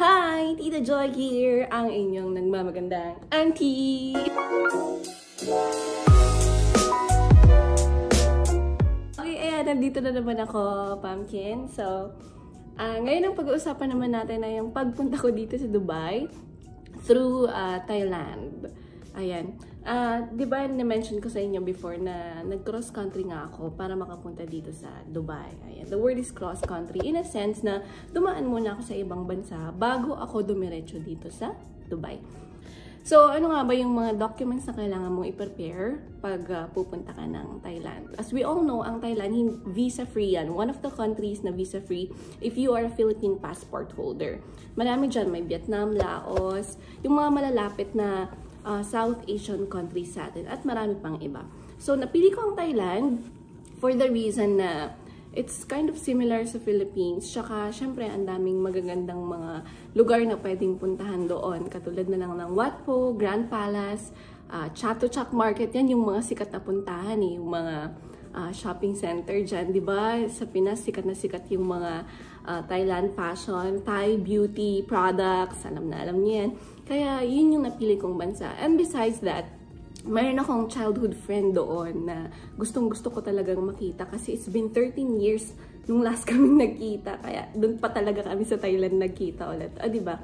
Hi! Tita Joy here, ang inyong nagmamagandang auntie! Okay, ayan, nandito na naman ako, Pumpkin. So, ngayon ang pag-uusapan naman natin ay yung pagpunta ko dito sa Dubai through Thailand. Ayan. Di ba na-mention ko sa inyo before na nag-cross country nga ako para makapunta dito sa Dubai. Ayan. The word is cross country in a sense na dumaan muna ako sa ibang bansa bago ako dumiretso dito sa Dubai. So, ano nga ba yung mga documents na kailangan mong i-prepare pag pupunta ka ng Thailand? As we all know, ang Thailand, visa-free yan. One of the countries na visa-free if you are a Philippine passport holder. Marami dyan, may Vietnam, Laos, yung mga malalapit na South Asian countries sa atin at marami pang iba. So, napili ko ang Thailand for the reason na it's kind of similar sa Philippines. Tsaka, syempre, ang daming magagandang mga lugar na pwedeng puntahan doon. Katulad na lang ng Wat Po, Grand Palace, Chatuchak Market. Yan yung mga sikat na puntahan eh. Yung mga shopping center dyan. Diba? Sa Pinas, sikat na sikat yung mga Thailand fashion, Thai beauty products. Alam na alam niyo yan. Kaya, yun yung napili kong bansa. And besides that, mayroon akong childhood friend doon na gustong-gusto ko talagang makita kasi it's been 13 years nung last kaming nagkita. Kaya, doon pa talaga kami sa Thailand nagkita ulit. Diba?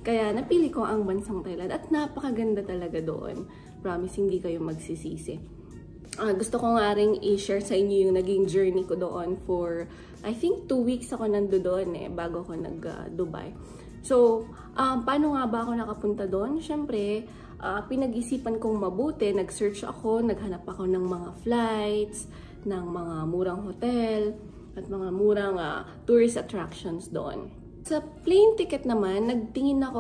Kaya, napili ko ang bansang Thailand at napakaganda talaga doon. Promise, hindi kayo magsisisi. Gusto ko nga rin i-share sa inyo yung naging journey ko doon for, I think, 2 weeks ako nandoon bago ako nag-Dubai. So, paano nga ba ako nakapunta doon? Siyempre, pinag-isipan kong mabuti, nag-search ako, naghanap ako ng mga flights, ng mga murang hotel, at mga murang tourist attractions doon. Sa plane ticket naman, nagtingin lang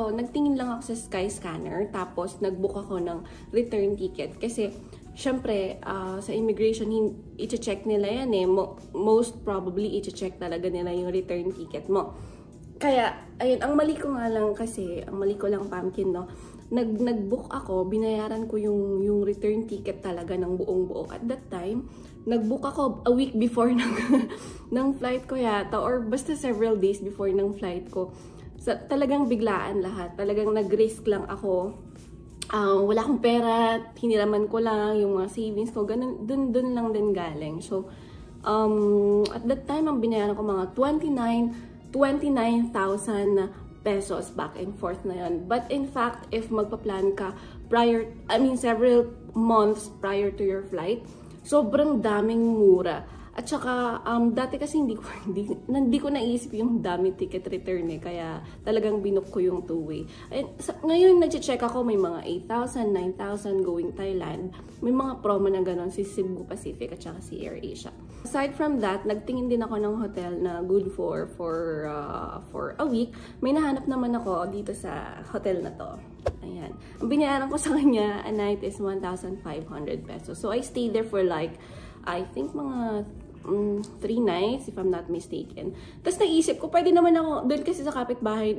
ako sa Skyscanner, tapos nag-book ako ng return ticket. Kasi, syempre, sa immigration, i-check nila yan eh. Most probably, i-check talaga nila yung return ticket mo. Kaya, ayun, ang mali ko lang, Pumpkin, no? Nag-book ako, binayaran ko yung return ticket talaga ng buong-buo. At that time, nag-book ako a week before ng flight ko yata, or basta several days before ng flight ko. Talagang biglaan lahat. Talagang nag-risk lang ako. Wala akong pera, hiniraman ko lang yung mga savings ko, ganun, dun lang din galing. So, at that time, ang binayaran ko mga 29,000 pesos back and forth na yun. But in fact, if magpa-plan ka several months prior to your flight, sobrang daming mura. At saka, dati kasi hindi ko naisip yung dami ticket return kaya talagang binook ko yung two-way. Ngayon, nag-check ako, may mga 8,000, 9,000 going Thailand. May mga promo na gano'n si Cebu Pacific at saka si AirAsia. Aside from that, nagtingin din ako ng hotel na good for a week. May nahanap naman ako dito sa hotel na to. Ayan. Ang binayaran ko sa kanya a night is 1,500 pesos. So, I stayed there for like, I think mga 3 nights, if I'm not mistaken. Tapos naisip ko, pwede naman ako, doon kasi sa kapitbahay,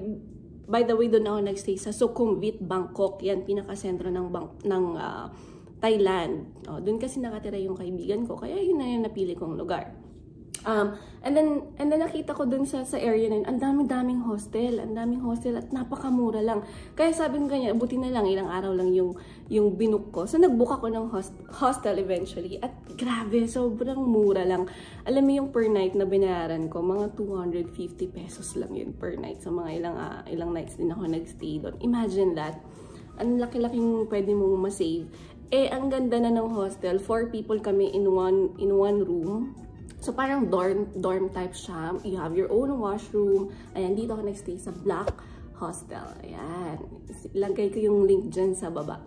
by the way, doon ako nagstay sa Sukhumvit, Bangkok. Yan, pinakasentro ng Thailand. Doon kasi nakatira yung kaibigan ko, kaya yun na yung napili kong lugar. And then nakita ko dun sa area na yun, ang daming hostel at napakamura lang. Kaya sabi ko kanya, buti na lang, ilang araw lang yung binook ko. So nagbook ako ng hostel eventually at grabe, sobrang mura lang. Alam mo yung per night na binayaran ko, mga 250 pesos lang yun per night. So mga ilang nights din ako nagstay doon. Imagine that. Ang laki-laking pwede mong masave. Ang ganda na ng hostel. 4 people kami in one room. So, parang dorm type siya. You have your own washroom. Ayan, dito ako nagstay sa Black Hostel. Ayan. Lagay ko yung link dyan sa baba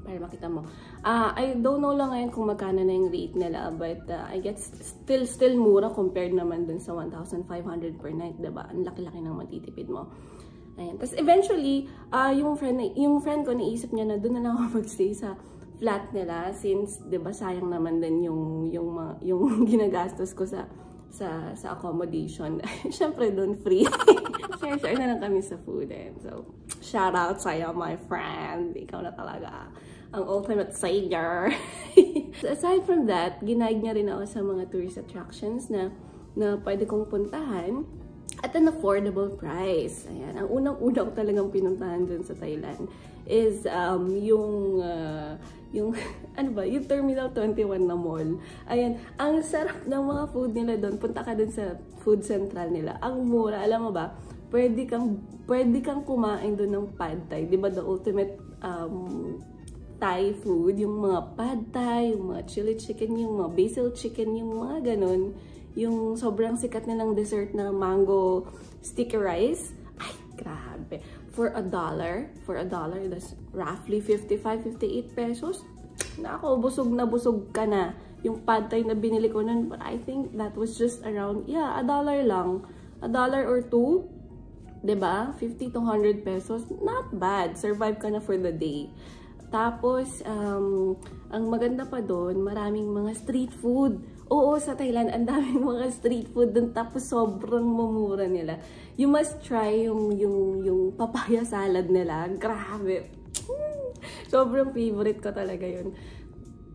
para makita mo. I don't know lang ngayon kung magkano na yung rate nila, but I guess still mura compared naman dun sa 1,500 per night, diba? Ang laki-laki ng matitipid mo. Ayan. Tapos eventually, yung friend ko naisip niya na dun na lang ako magstay sa flat nila since 'di ba sayang naman din yung ginagastos ko sa accommodation. Syempre doon free. Share na lang kami sa food so shout out sa'yo my friend. Ikaw na talaga ang ultimate savior. So, aside from that, ginaid niya rin ako sa mga tourist attractions na pwede kong puntahan. at an affordable price. Ayan, ang unang-una ko talagang pinuntahan dun sa Thailand is yung ano ba, yung Terminal 21 na mall. Ayan, ang sarap ng mga food nila doon. Punta ka dun sa food central nila. Ang mura, alam mo ba? Pwede kang kumain doon ng pad thai. 'Di ba the ultimate Thai food, yung mga pad thai, yung mga chili chicken, yung mga basil chicken, yung mga ganun. Yung sobrang sikat nilang dessert na mango sticky rice. Ay, grabe. For a dollar, that's roughly 55-58 pesos. Nako, busog na busog ka na. Yung pad thai na binili ko nun, but I think that was just around, yeah, $1 lang. $1 or $2. 'Di ba? 50 to 100 pesos. Not bad. Survive ka na for the day. Tapos, ang maganda pa doon, maraming mga street food. Oo, sa Thailand, ang daming mga street food doon. Tapos, sobrang mumura nila. You must try yung papaya salad nila. Grabe. Sobrang favorite ko talaga yun.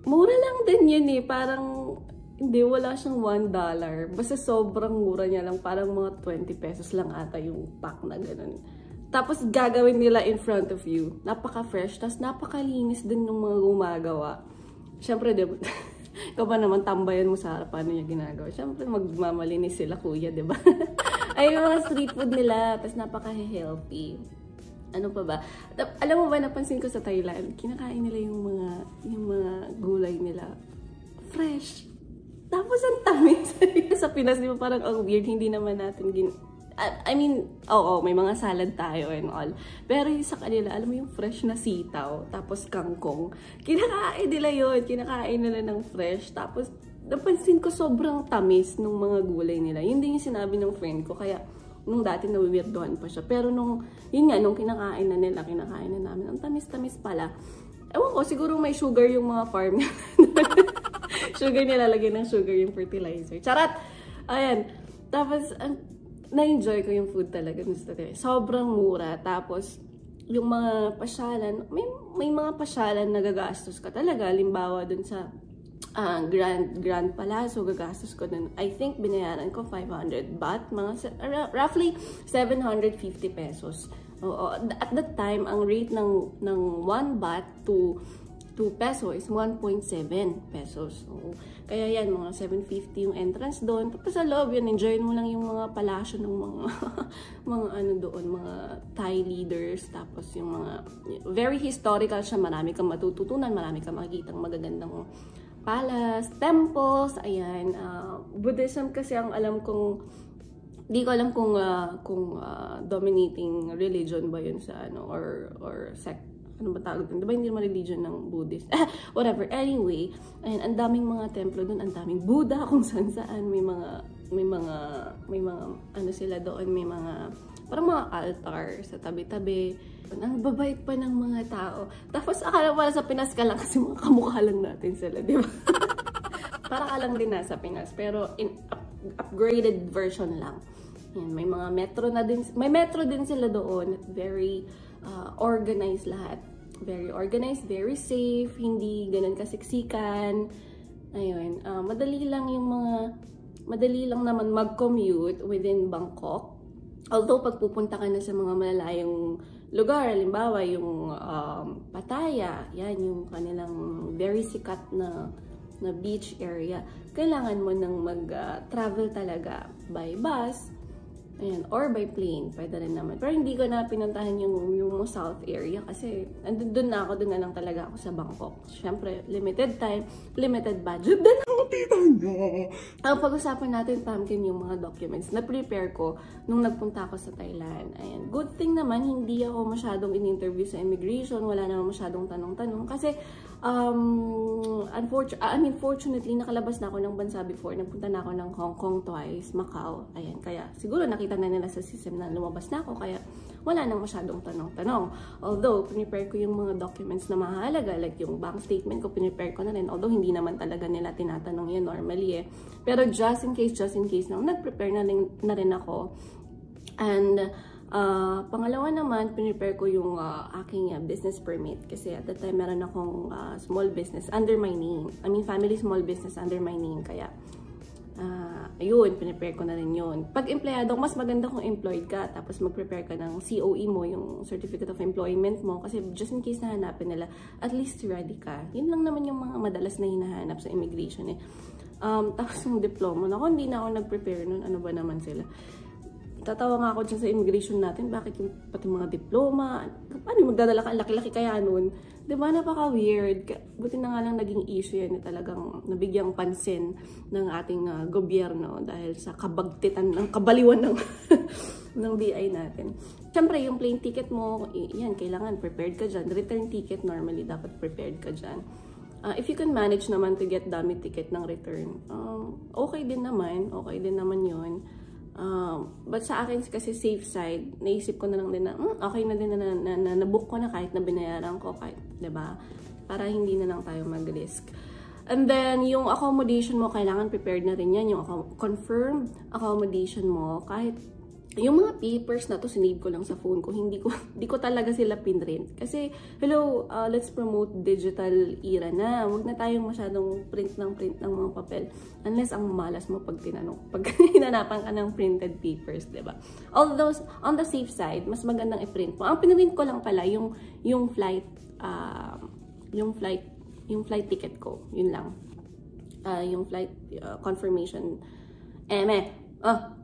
Mura lang din yun eh. Parang, hindi, wala siyang $1. Basta sobrang mura niya lang. Parang mga 20 pesos lang ata yung pack na ganun. Tapos gagawin nila in front of you. Napaka-fresh. Tapos napakalinis din ng mga gumagawa. Siyempre, diba? Ikaw ba naman tambayan mo sa harapan niya ginagawa? Siyempre, magmamalinis sila kuya, diba? Ay, yung mga street food nila. Tapos napaka-healthy. Ano pa ba? Alam mo ba, napansin ko sa Thailand, kinakain nila yung mga gulay nila. Fresh. Tapos ang tamis. Sa Pinas, di ba parang ang weird, hindi naman natin I mean, oo, may mga salad tayo and all. Pero yung sa kanila, alam mo yung fresh na sitaw, tapos kangkong. Kinakain nila yun, kinakain nila ng fresh. Tapos, napansin ko sobrang tamis ng mga gulay nila. Yun din yung sinabi ng friend ko, kaya nung dati nawiwirdohan pa siya. Pero nung kinakain na nila, kinakain na namin, ang tamis-tamis pala. Ewan ko, siguro may sugar yung mga farm. Sugar nilalagay ng sugar yung fertilizer. Charat! Ayan. Tapos, na-enjoy ko yung food talaga. Sobrang mura. Tapos, yung mga pasyalan, may mga pasyalan na gagastos ka talaga. Halimbawa dun sa Grand Palazzo, gagastos ko dun. I think binayaran ko 500 baht. Roughly 750 pesos. At that time, ang rate ng 1 baht to 2 peso is 1.7 pesos. So, kaya yan, mga 750 yung entrance doon. Tapos sa loob yun, enjoy mo lang yung mga palasyo ng mga ano doon, mga Thai leaders. Tapos yung mga, very historical siya. Marami kang matututunan, marami kang makikitang magagandang palace, temples, ayan. Buddhism kasi ang alam kong, di ko alam kung dominating religion ba yun sa ano, or sect. Ano ba tawag doon? Diba hindi naman religion ng Buddhist? Whatever. Anyway, ayan, ang daming mga templo doon, ang daming Buddha kung saan-saan. May mga ano sila doon, may mga parang mga altar sa tabi-tabi. Ang babait pa ng mga tao. Tapos akala wala sa Pinas ka lang kasi mga kamukha lang natin sila, di ba? Para ka lang din nasa Pinas, pero in upgraded version lang. Yan, may mga metro na din, may metro din sila doon. Very organized lahat. Very organized, very safe, hindi ganun kasiksikan. Ayun, madali lang naman mag-commute within Bangkok. Although pag pupunta ka na sa mga malalayong lugar, halimbawa yung Pattaya, yan yung kanilang very sikat na beach area, kailangan mo nang mag-travel talaga by bus. Ayan, or by plane, pwede rin naman. Pero hindi ko na pinuntahan yung south area kasi doon na lang talaga ako sa Bangkok. Siyempre, limited time, limited budget din ako, tita niya. Ang pag-usapan natin, Pumpkin, yung mga documents na prepare ko nung nagpunta ako sa Thailand. Ayan, good thing naman, hindi ako masyadong in-interview sa immigration, wala naman masyadong tanong-tanong kasi fortunately, nakalabas na ako ng bansa before. Nagpunta na ako ng Hong Kong twice, Macau. Ayan, kaya siguro nakita na nila sa system na lumabas na ako, kaya wala nang masyadong tanong-tanong. Although, pinipare ko yung mga documents na mahalaga, like yung bank statement ko, pinipare ko na rin. Although, hindi naman talaga nila tinatanong yan normally eh. Pero just in case na, nag-prepare na rin ako. And, pangalawa naman, pinipare ko yung aking business permit. Kasi at that time, meron akong small business under my name. I mean, family small business under my name. Kaya, ayun, pinipare ko na rin yun. Pag empleyado, mas maganda kung employed ka, tapos mag-prepare ka ng COE mo, yung Certificate of Employment mo, kasi just in case na hanapin nila, at least ready ka. Yun lang naman yung mga madalas na hinahanap sa immigration eh. Tapos yung diploma, naku, hindi na ako nag-prepare nun, ano ba naman sila. Tatawa nga ako dyan sa immigration natin, bakit yung pati mga diploma, paano magdadala ka, laki-laki kaya nun? Diba, napaka-weird. Buti na nga lang naging issue yan, talagang nabigyang pansin ng ating gobyerno dahil sa kabagtitan, ng kabaliwan ng, ng BI natin. Siyempre, yung plane ticket mo, yan, kailangan prepared ka dyan. Return ticket, normally, dapat prepared ka dyan. If you can manage naman to get dummy ticket ng return, okay din naman yun. But sa akin kasi safe side, naisip ko na lang din na okay na din na nabook ko na kahit na binayaran ko, kahit, diba? Para hindi na lang tayo mag-risk. And then, yung accommodation mo, kailangan prepared na rin yan. Yung confirmed accommodation mo, kahit yung mga papers na to, sinave ko lang sa phone ko. Hindi ko talaga sila pinrint. Kasi, hello, let's promote digital era na. Huwag na tayong masyadong print ng mga papel. Unless ang malas mo pag hinanapan ka ng printed papers, diba? Although, on the safe side, mas magandang i-print mo. Ang pinrint ko lang pala, yung flight ticket ko. Yun lang. Yung flight confirmation.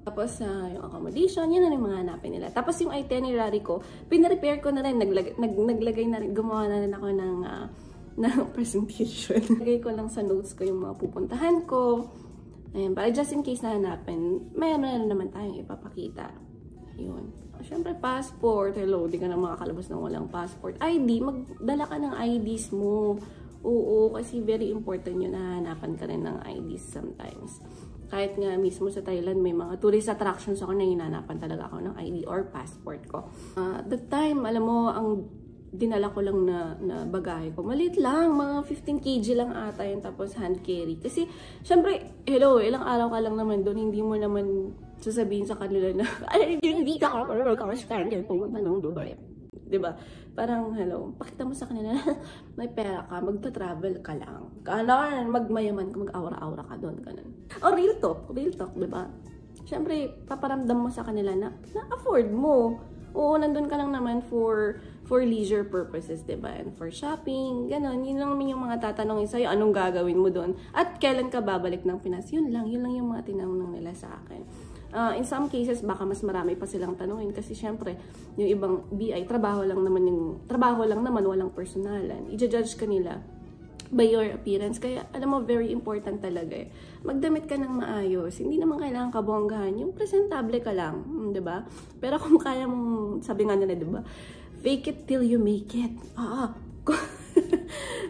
Tapos yung accommodation, yun na yung mga hanapin nila. Tapos yung itinerary ko, pinarepair ko na rin, naglagay na rin, gumawa na rin ako ng presentation. Lagay ko lang sa notes ko yung mga pupuntahan ko. Ayun, para just in case na hanapin, mayroon na naman tayong ipapakita. Yun. Siyempre, passport. Hello, di ka na makakalabas ng walang passport. ID, magdala ka ng IDs mo. Oo, kasi very important yun na hanapan ka rin ng IDs sometimes. Kahit nga mismo sa Thailand, may mga tourist attractions ako na hinanapan talaga ako ng ID or passport ko. That time, alam mo, ang dinala ko lang na bagahe ko, maliit lang, mga 15 kg lang ata yun, tapos hand carry. Kasi, syempre, hello, ilang araw ka lang naman doon, hindi mo naman sasabihin sa kanila na, ay, hindi ka diba? Parang, hello, pakita mo sa kanila, may pera ka, magta-travel ka lang. Kailangan magmayaman ka, mag-aura-aura ka doon, ganun. O, real talk, diba? Siyempre, paparamdam mo sa kanila na afford mo. Oo, nandun ka lang naman for leisure purposes, diba? And for shopping, ganun. Yun lang yung mga tatanungin sa'yo, anong gagawin mo doon? At kailan ka babalik ng Pinas? Yun lang yung mga tinanong nila sa akin. In some cases, baka mas marami pa silang tanungin kasi syempre, yung ibang BI, trabaho lang naman, walang personalan. I-judge ka nila by your appearance. Kaya, alam mo, very important talaga eh. Magdamit ka ng maayos. Hindi naman kailangan kabonggahan. Yung presentable ka lang, diba? Pero kung kaya mong, sabi nga nila, diba? Fake it till you make it.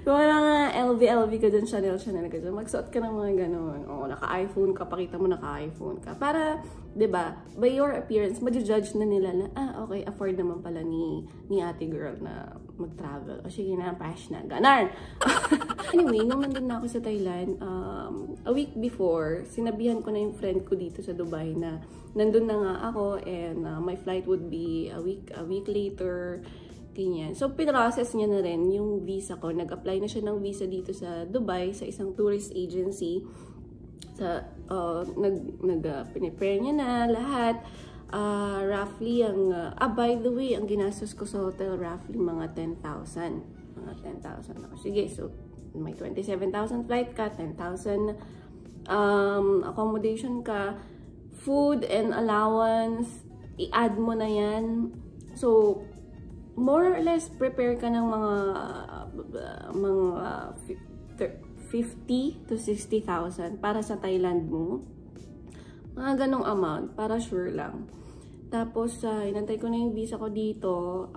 Kung wala nga LV ka dyan, Chanel ka dyan, magsuot ka ng mga gano'n. O, naka-iPhone ka, pakita mo naka-iPhone ka. Para, diba, by your appearance, ma-judge na nila na, okay, afford naman pala ni ate girl na mag-travel. O, sige na, pass na. Ganon! Anyway, nung nandun na ako sa Thailand, a week before, sinabihan ko na yung friend ko dito sa Dubai na nandun na nga ako and my flight would be a week later. Ganyan. So, pinrocess niya na rin yung visa ko. Nag-apply na siya ng visa dito sa Dubai, sa isang tourist agency. Pinipare niya na lahat. Roughly, by the way, ang ginastos ko sa hotel, roughly mga 10,000. Mga 10,000 ako. Sige, so, may 27,000 flight ka, 10,000 accommodation ka, food and allowance, i-add mo na yan. So, more or less, prepare ka ng mga 50 to 60,000 para sa Thailand mo. Mga ganong amount, para sure lang. Tapos, inantay ko na yung visa ko dito.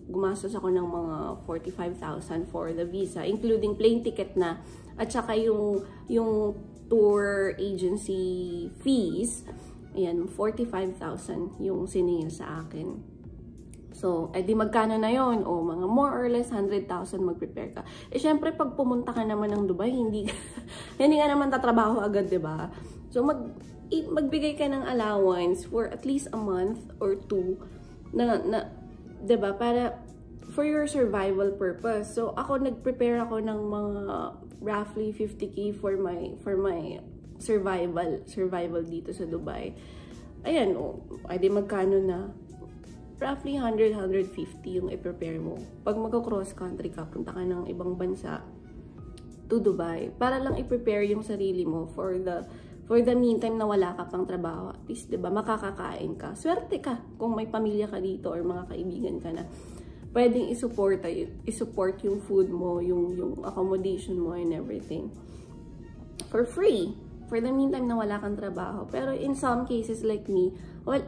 Gumastos ako ng mga 45,000 for the visa, including plane ticket na. At saka yung tour agency fees, ayan, 45,000 yung siningil sa akin. So, di magkano na yon? O, mga more or less 100,000 mag-prepare ka. Syempre, pag pumunta ka naman ng Dubai, hindi ka naman tatrabaho agad, diba? So, magbigay ka ng allowance for at least a month or two na diba? Para for your survival purpose. So, ako, nag-prepare ako ng mga roughly 50K for my survival dito sa Dubai. Ayan, ay di magkano na? Roughly 100-150 yung i-prepare mo. Pag mag-cross country ka, punta ka ng ibang bansa to Dubai, para lang i-prepare yung sarili mo for the meantime na wala ka pang trabaho. At least, diba, makakakain ka. Swerte ka kung may pamilya ka dito or mga kaibigan ka na pwedeng i-support yung food mo, yung accommodation mo and everything. For free. For the meantime na wala kang trabaho. Pero in some cases like me, well,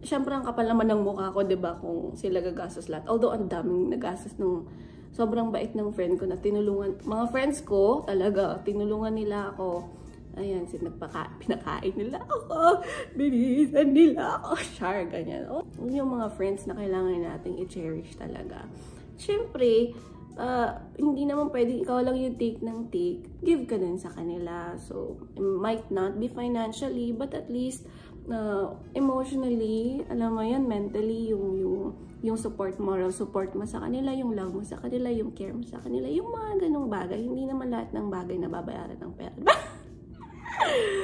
syempre ang kapal naman ng mukha ko, diba, kung sila gagastos lahat. Although, ang daming nagastos nung sobrang bait ng friend ko na tinulungan. Mga friends ko, talaga, tinulungan nila ako. Ayan, pinakain nila ako. Binisan nila ako. Char, ganyan. Yung mga friends na kailangan nating i-cherish talaga. Siyempre, hindi naman pwedeng ikaw lang yung take ng take. Give ka din sa kanila. So, it might not be financially, but at least, emotionally, alam mo yan, mentally, yung support, moral support mo sa kanila, yung love mo sa kanila, yung care mo sa kanila, yung mga ganong bagay. Hindi naman lahat ng bagay na babayaran ng pera.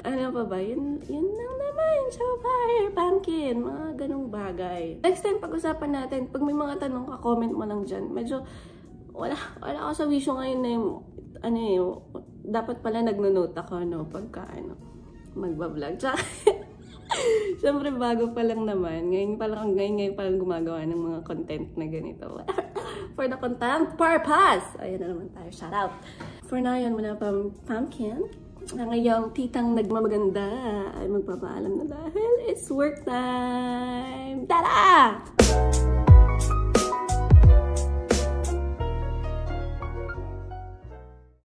Ano pa ba? Yun lang naman. So far, pumpkin. Mga ganong bagay. Next time, pag-usapan natin. Pag may mga tanong ka, comment mo lang dyan. Medyo, wala ako sa wisyo ngayon na dapat pala nagno-note ako, no? Pagka, magbablog. Tsaka, siyempre, bago pa lang naman. Ngayon pa lang gumagawa ng mga content na ganito. For the content purpose. Ayan na naman tayo. Shout out. For now, yun muna pumpkin. Ngayong titang nagmamaganda ay magpapaalam na dahil it's work time! Tada!